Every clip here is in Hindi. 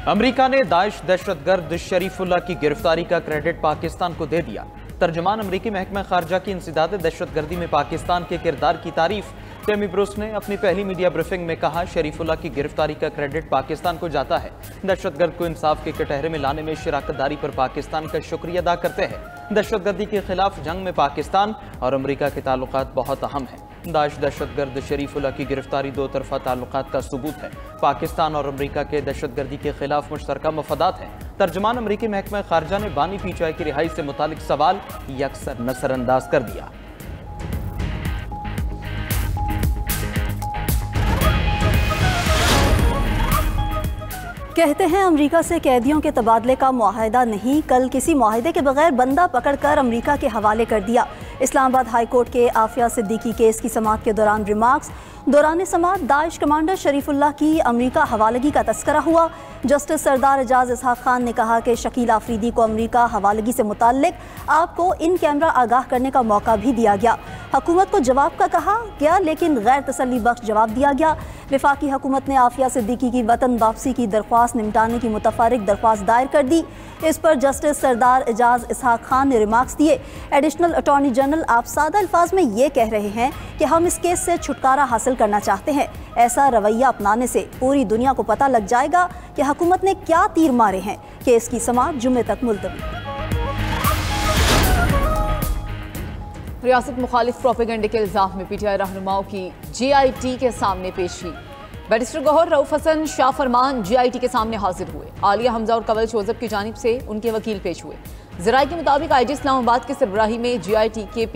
अमेरिका ने दाइश दहशतगर्द शरीफुल्लाह की गिरफ्तारी का क्रेडिट पाकिस्तान को दे दिया। तर्जमान अमरीकी महकमा खारजा की इंसदाद दहशतगर्दी में पाकिस्तान के किरदार की तारीफ टेमी ब्रूस ने अपनी पहली मीडिया ब्रीफिंग में कहा, शरीफुल्लाह की गिरफ्तारी का क्रेडिट पाकिस्तान को जाता है। दहशतगर्द को इंसाफ के कटहरे में लाने में शराकतदारी पर पाकिस्तान का शुक्रिया अदा करते हैं। दहशतगर्दी के खिलाफ जंग में पाकिस्तान और अमरीका के ताल्लुकात बहुत अहम हैं। दाइश दहशतगर्द शरीफुल्लाह की गिरफ्तारी दो तरफा ताल्लुकात का सबूत है। पाकिस्तान और अमरीका के दहशतगर्दी के खिलाफ मुश्तरका मफादात हैं। तर्जमान अमरीकी महकमा खारजा ने बानी पीटीआई की रिहाई से मुतालिक सवाल यकसर नजरअंदाज कर दिया। कहते हैं अमेरिका से कैदियों के तबादले का मुआहदा नहीं, कल किसी मुआहदे के बगैर बंदा पकड़कर अमेरिका के हवाले कर दिया। इस्लामाबाद हाई कोर्ट के आफिया सिद्दीकी केस की समाअत के दौरान रिमार्क्स दौरान समाअत दाइश कमांडर शरीफुल्लाह की अमेरिका हवालगी का तस्करा हुआ। जस्टिस सरदार एजाज इसहाक खान ने कहा कि शकील आफरीदी को अमेरिका हवालगी से मुताल्लिक आपको इन कैमरा आगाह करने का मौका भी दिया गया। हुकूमत को जवाब का कहा गया, लेकिन गैर तसल्ली बख्श जवाब दिया गया। वफाकी हुकूमत ने आफिया सिद्दीकी की वतन वापसी की दरख्वास्त निपटाने की मुतफर्रिक दरख्वास्त दायर कर दी। इस पर जस्टिस सरदार एजाज इसहाक खान ने रिमार्क्स दिए, एडिशनल अटॉर्नी जनरल, आप सादा अल्फाज में ये कह रहे हैं कि हम इस केस से छुटकारा हासिल करना चाहते हैं। ऐसा रवैया अपनाने से पूरी दुनिया को पता लग जाएगा कि हुकूमत ने क्या तीर मारे हैं। केस की समाअत जुम्मे तक मुलतवी। रियासत मुखालिफ प्रोपेगेंडे के इल्जाम में पीटीआई रहनुमाओं की जीआईटी के सामने पेशी। बैरिस्टर गौहर, रऊफ हसन, शाह फरमान जीआईटी के सामने हाजिर हुए। आलिया हमजा और कंवल जोसेफ की जानिब से उनके वकील पेश हुए। ज़राए के मुताबिक आईजी इस्लामाबाद के सरबराही में जीआईटी के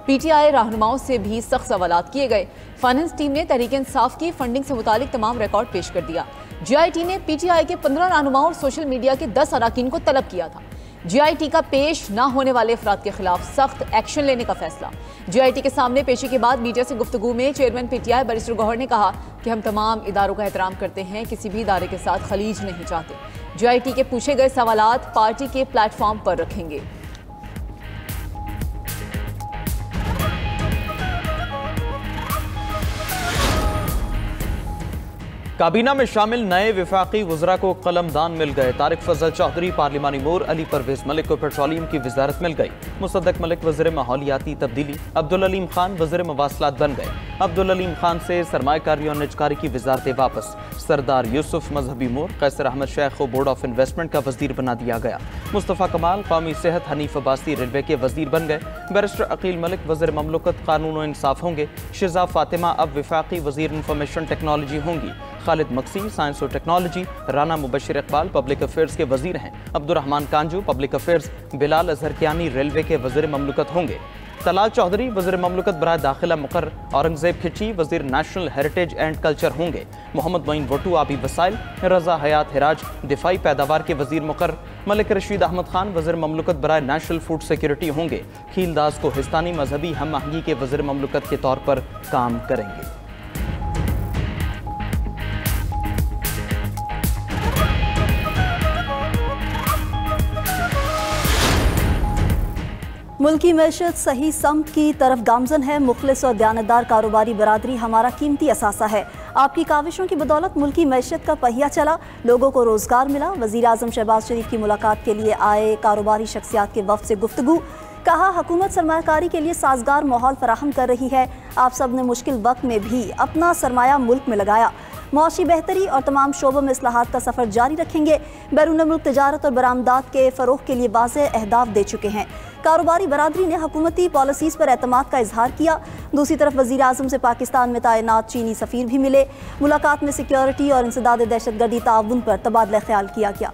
पीटीआई रहनुमाओं से भी सख्त सवालात किए गए। फाइनेंस टीम ने तहरीक इंसाफ की फंडिंग से मुतालिक तमाम रिकॉर्ड पेश कर दिया। जीआईटी ने पीटीआई के 15 रहनुमाओं और सोशल मीडिया के 10 अरकान को तलब किया था। जीआईटी का पेश न होने वाले अफराद के खिलाफ सख्त एक्शन लेने का फैसला। जीआईटी के सामने पेशी के बाद मीडिया से गुफ्तगू में चेयरमैन पीटीआई बैरिस्टर गौहर ने कहा कि हम तमाम इदारों का एहतराम करते हैं, किसी भी इदारे के साथ खलीज नहीं चाहते। जीआईटी के पूछे गए सवालात पार्टी के प्लेटफॉर्म पर रखेंगे। काबीना में शामिल नए वफाकी वज़रा को कलमदान मिल गए। तारिक फजल चौधरी पार्लिमानी मोर, अली परवेज मलिक को पेट्रोलियम की वजारत मिल गई। मुसद्दक मलिक वज़ीर माहौलियाती तब्दीली, अब्दुल अलीम खान वज़ीर मवासलात बन गए। अब्दुल अलीम खान से सरमायाकारी और निजकारी की वजारतें वापस। सरदार यूसुफ मजहबी मोर, कैसर अहमद शेख को बोर्ड ऑफ इन्वेस्टमेंट का वजीर बना दिया गया। मुस्तफ़ा कमाल कौमी सेहत, हनीफ अब्बासी रेलवे के वजीर बन गए। बैरिस्टर अकील मलिक वज़ीर ममलकत कानून और इंसाफ होंगे। शिजा फातिमा अब वफाकी वज़ीर इंफॉर्मेशन टेक्नोलॉजी होंगी। खालिद मक्सी साइंस और technology. Rana Mubashir Iqbal public affairs के वजीर हैं। Abdurrahman कांजू public affairs. Bilal Azhar Kiani railway के वजीर ममलकत होंगे। तलाल चौधरी वजीर ममलकत बराए दाखिला मुकर्रर। औरंगजेब खिची वजीर नेशनल हेरिटेज एंड कल्चर होंगे। मोहम्मद मोइन वटू आबी वसाइल। रजा हयात हिराज दिफाई पैदावार के वजीर मुकर्रर। मलिक रशीद अहमद खान वजीर ममलकत बराए नेशनल फूड सिक्योरिटी होंगे। खीलदास को हिस्तानी मजहबी हम आहंगी के वजीर ममलकत के तौर पर काम करेंगे। मुल्की मैशत सही समत की तरफ गामजन है। मुखलिस और दयानतदार कारोबारी बरादरी हमारा कीमती असासा है। आपकी काविशों की बदौलत मुल्की मैशत का पहिया चला, लोगों को रोजगार मिला। वज़ीर आज़म शहबाज शरीफ की मुलाकात के लिए आए कारोबारी शख्सियात के वफ़द से गुफ्तगू। कहा, हुकूमत सरमायाकारी के लिए साजगार माहौल फराहम कर रही है। आप सब ने मुश्किल वक्त में भी अपना सरमाया मुल्क में लगाया। मौशी बेहतरी और तमाम शोबों में इस्लाहात का सफ़र जारी रखेंगे। बैरून मुल्क तजारत और बरामदात के फ़रोग़ के लिए वाज़ेह अहदाफ दे चुके हैं। कारोबारी बरादरी ने हुकूमती पॉलिसीज़ पर एतमाद का इजहार किया। दूसरी तरफ वज़ीर आज़म से पाकिस्तान में तैनात चीनी सफ़ीर भी मिले। मुलाकात में सिक्योरिटी और इंसदाद दहशतगर्दी ताउन पर तबादला ख्याल किया गया।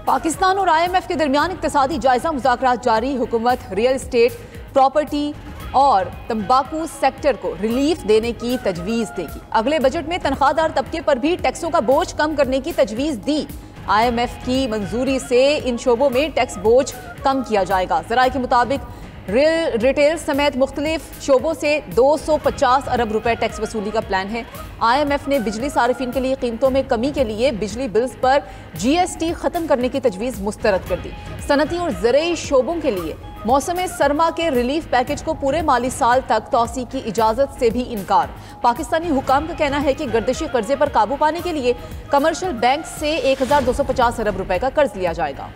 पाकिस्तान और IMF के दरमियान इक्तिसादी जायजा मुज़ाकरात जारी। हुकूमत रियल इस्टेट, प्रॉपर्टी और तंबाकू सेक्टर को रिलीफ देने की तजवीज़ देगी। अगले बजट में तनख्वाहदार तबके पर भी टैक्सों का बोझ कम करने की तजवीज़ दी। IMF की मंजूरी से इन शोबों में टैक्स बोझ कम किया जाएगा। ज़राए के मुताबिक रिटेल समेत मुख्तलिफ शोबों से 250 अरब रुपए टैक्स वसूली का प्लान है। IMF ने बिजली सारिफिन के लिए कीमतों में कमी के लिए बिजली बिल्स पर GST खत्म करने की तजवीज़ मुस्तरद कर दी। सनती और ज़रई शोबों के लिए मौसम सरमा के रिलीफ पैकेज को पूरे माली साल तक तौसी की इजाजत से भी इनकार। पाकिस्तानी हुकाम का कहना है कि गर्दिशी कर्जे पर काबू पाने के लिए कमर्शियल बैंक से 1250 अरब रुपए का कर्ज लिया जाएगा।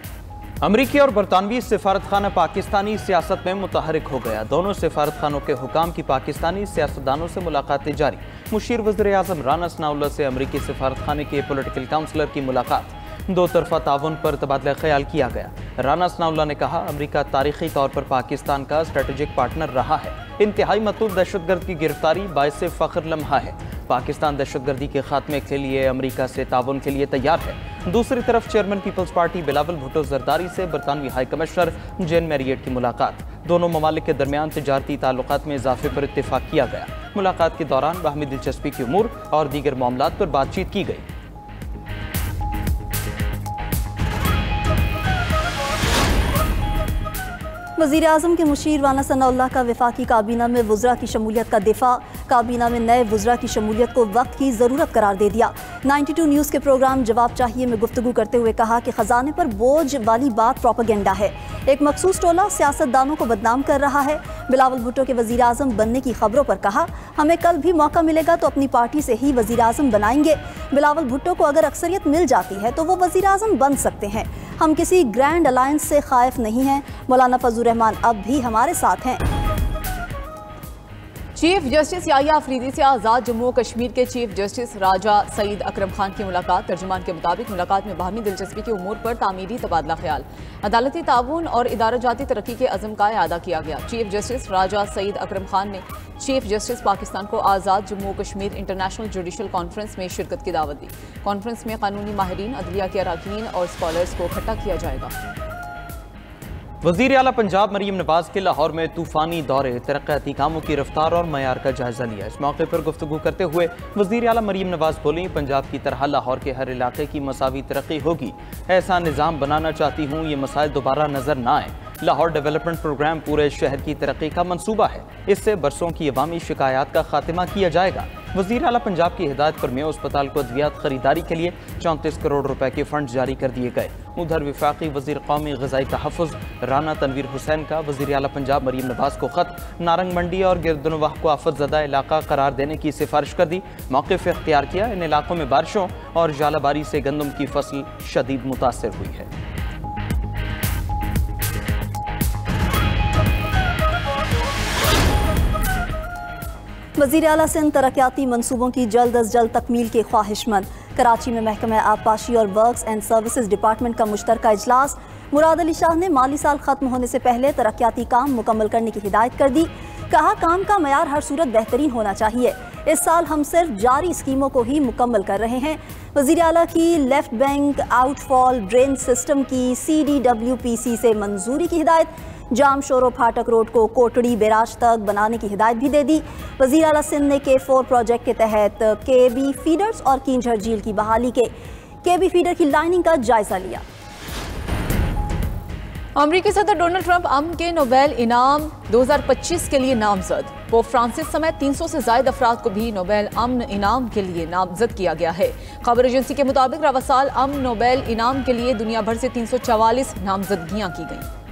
अमरीकी और बरतानवी सिफारतखाना पाकिस्तानी सियासत में मुतहरिक हो गया। दोनों सिफारतखानों के हुकाम की पाकिस्तानी सियासतदानों से मुलाकातें जारी। मुशीर वज़ीर आज़म राना सनाउल्लाह से अमरीकी सिफारतखाने के पॉलिटिकल काउंसलर की मुलाकात। दो तरफा ताउन पर तबादला ख्याल किया गया। राना सनाउल्लाह ने कहा, अमरीका तारीखी तौर पर पाकिस्तान का स्ट्रेटेजिक पार्टनर रहा है। इंतहाई मतलूब दहशतगर्द की गिरफ्तारी बाइसे फ़ख्र लम्हा है। पाकिस्तान दहशतगर्दी के खात्मे के लिए अमरीका से ताउन के लिए तैयार है। दूसरी तरफ चेयरमैन पीपल्स पार्टी बिलावल भुट्टो जरदारी से बरतानवी हाई कमिश्नर जेन मैरियट की मुलाकात। दोनों ममालिक के दरमियान तिजारती ताल्लुकात में इजाफे पर इत्तेफाक किया गया। मुलाकात के दौरान बाहमी दिलचस्पी के उमूर और दीगर मामलात पर बातचीत की गई। वज़ीर आज़म के मुशीर राना सनाउल्लाह का वफाकी काबीना में वुज़रा की शमूलियत का दिफा। काबीना में नए वुज़रा की शमूलियत को वक्त की ज़रूरत करार दे दिया। 92 न्यूज़ के प्रोग्राम जवाब चाहिए में गुफ्तगू करते हुए कहा कि ख़जाने पर बोझ वाली बात प्रोपेगेंडा है। एक मखसूस टोला सियासतदानों को बदनाम कर रहा है। बिलावल भुट्टो के वज़ीर आज़म बनने की खबरों पर कहा, हमें कल भी मौका मिलेगा तो अपनी पार्टी से ही वज़ीर आज़म बनाएंगे। बिलावल भुट्टो को अगर अक्सरियत मिल जाती है तो वो वज़ीर आज़म बन सकते हैं। हम किसी ग्रैंड अलायंस से खाइफ नहीं हैं। मौलाना फजलुर रहमान अब भी हमारे साथ हैं। चीफ जस्टिस याहिया अफरीदी से आज़ाद जम्मू और कश्मीर के चीफ जस्टिस राजा सईद अकरम खान की मुलाकात। तर्जुमान के मुताबिक मुलाकात में बाहमी दिलचस्पी के उमूर पर तामीरी तबादला ख्याल, अदालती ताउन और इदारा जाती तरक्की के अज़म का अदा किया गया। चीफ जस्टिस राजा सईद अकरम खान ने चीफ जस्टिस पाकिस्तान को आज़ाद जम्मू और कश्मीर इंटरनेशनल जुडिशल कॉन्फ्रेंस में शिरकत की दावत दी। कॉन्फ्रेंस में कानूनी माहिरीन, अदलिया के अरकान और स्कॉलर्स को इकट्ठा किया जाएगा। वज़ीर आला पंजाब मरीम नवाज के लाहौर में तूफानी दौरे, तरक्याती कामों की रफ्तार और मयार का जायजा लिया। इस मौके पर गुफ्तगू करते हुए वज़ीर आला मरीम नवाज बोली, पंजाब की तरह लाहौर के हर इलाके की मसावी तरक्की होगी। ऐसा निज़ाम बनाना चाहती हूँ ये मसाइल दोबारा नजर न आए। लाहौर डेवलपमेंट प्रोग्राम पूरे शहर की तरक्की का मंसूबा है। इससे बरसों की अवामी शिकायत का खात्मा किया जाएगा। वज़ीर आला पंजाब की हिदायत पर मेयो अस्पताल को अद्वियात खरीदारी के लिए 34 करोड़ रुपए के फंड जारी कर दिए गए। उधर विफाकी वज़ीर कौमी ग़िज़ाई तहफ़्फ़ुज़ राना तनवीर हुसैन का वज़ीर आला पंजाब मरीम नवाज को ख़त, नारंग मंडी और गिरदनवाह को आफत ज़दा इलाका करार देने की सिफारिश कर दी। मौक़िफ़ इख्तियार किया। इन इलाकों में बारिशों और जालाबारी से गंदम की फसल शदीद मुतासिर हुई है। वज़ीर आला सिंध तरक्याती मनसूबों की जल्द अज जल्द तकमील के ख्वाहिशमंद। कराची में महकमा आबपाशी और वर्क्स एंड सर्विसेज डिपार्टमेंट का मुश्तरका इजलास। मुराद अली शाह ने माली साल खत्म होने से पहले तरक्याती काम मुकम्मल करने की हिदायत कर दी। कहा, काम का मयार हर सूरत बेहतरीन होना चाहिए। इस साल हम सिर्फ जारी स्कीमों को ही मुकम्मल कर रहे हैं। वज़ीर आला की left bank outfall drain system की CDWPC से मंजूरी की हिदायत। जाम शोरो फाटक रोड को कोटड़ी बैराज तक बनाने की हिदायत भी दे दी। वज़ीर आला सिंध ने K4 प्रोजेक्ट के तहत KB फीडर्स और कींझर झील की बहाली के KB फीडर की लाइनिंग का जायजा लिया। अमेरिकी सदर डोनाल्ड ट्रंप अमन के नोबेल इनाम 2025 के लिए नामजद। पोप फ्रांसिस समेत 300 से ज्यादा अफराद को भी नोबेल अमन इनाम के लिए नामजद किया गया है। खबर एजेंसी के मुताबिक रवा साल अमन नोबेल इनाम के लिए दुनिया भर से 344 नामजदगियां की गईं।